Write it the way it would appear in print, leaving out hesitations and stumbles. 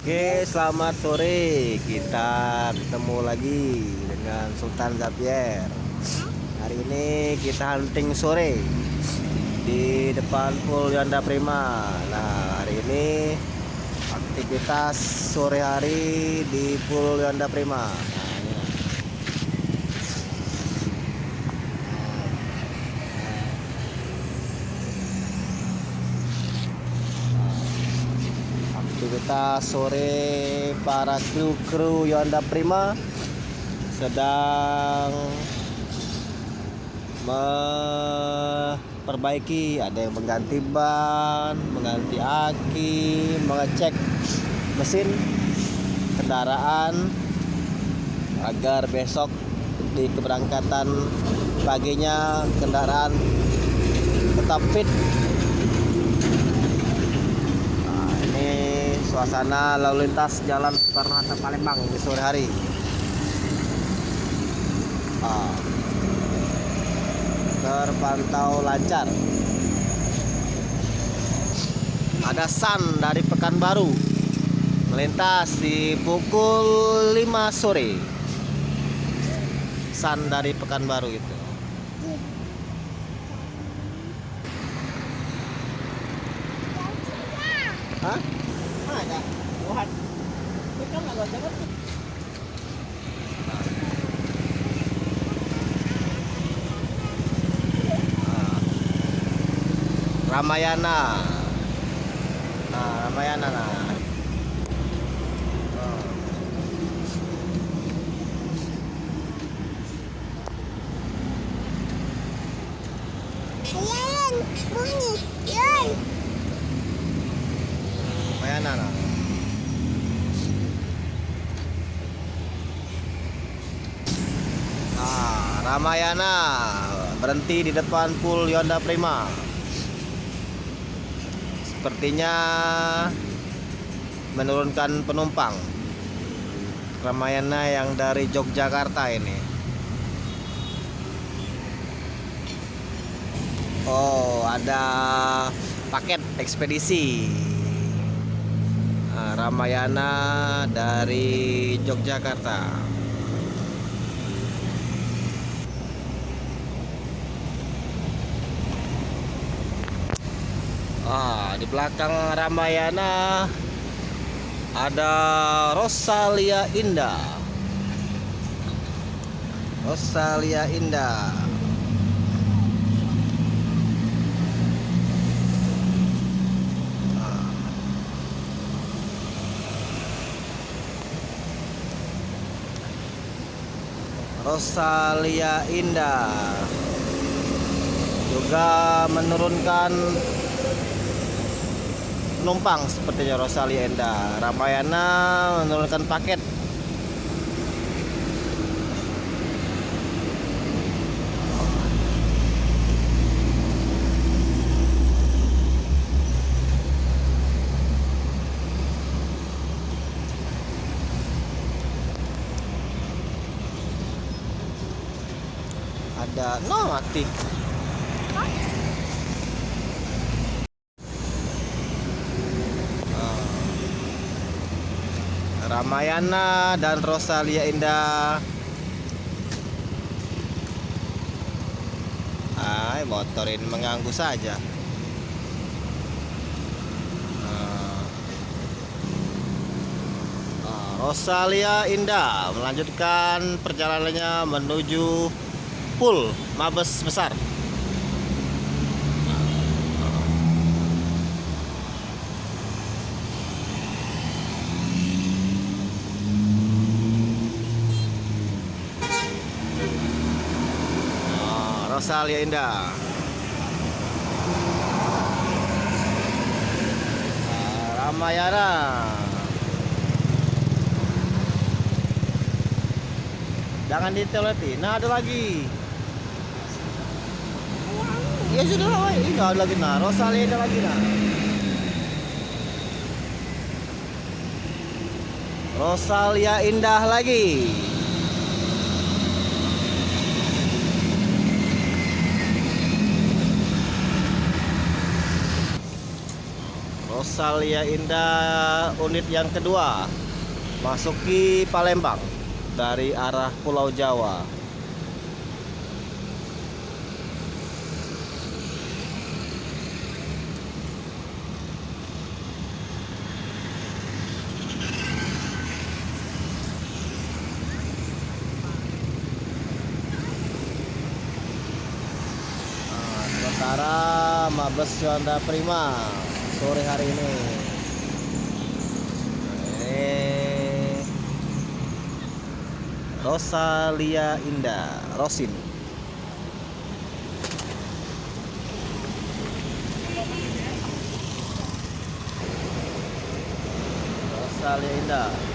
Oke, selamat sore. Kita ketemu lagi dengan Sultan Zapier. Hari ini kita hunting sore di depan Pool Yonda Prima. Nah, hari ini aktivitas sore hari di Pool Yonda Prima. Nah, ini. Aktivitas sore para kru Yonda Prima sedang memperbaiki, ada yang mengganti ban, mengganti aki, mengecek mesin kendaraan agar besok di keberangkatan paginya kendaraan tetap fit. Nah, ini suasana lalu lintas Jalan Soekarno-Hatta Palembang di sore hari. Terpantau lancar. Ada Sun dari Pekanbaru melintas di pukul 5 sore. Sun dari Pekanbaru itu. Hah? Ada. Tuhan. Kita nggak gua jawab tuh. Ramayana. Nah, Ramayana nah. Ayan, bunyi, yan. Ramayana nah. Nah, Ramayana berhenti di depan Pool Yonda Prima. Sepertinya menurunkan penumpang. Ramayana yang dari Yogyakarta ini. Oh, ada paket ekspedisi. Nah, Ramayana dari Yogyakarta. Di belakang Ramayana ada Rosalia Indah. Rosalia Indah. Rosalia Indah juga menurunkan penumpang sepertinya. Rosalia Indah. Ramayana menurunkan paket. Ada mati. Ramayana dan Rosalia Indah. Motor ini mengganggu saja. Rosalia Indah melanjutkan perjalanannya menuju Pool Mabes Besar. Rosalia Indah. Ramayana. Jangan ditelotin. Nah, ada lagi. Ya sudah lah, ini ada lagi nah. Rosalia Indah lagi nah. Rosalia Indah lagi. Rosalia Indah unit yang kedua masuki Palembang dari arah Pulau Jawa. Sementara Mabes Yuanda Prima sore hari ini. Rosalia Indah, Rosin. Rosalia Indah.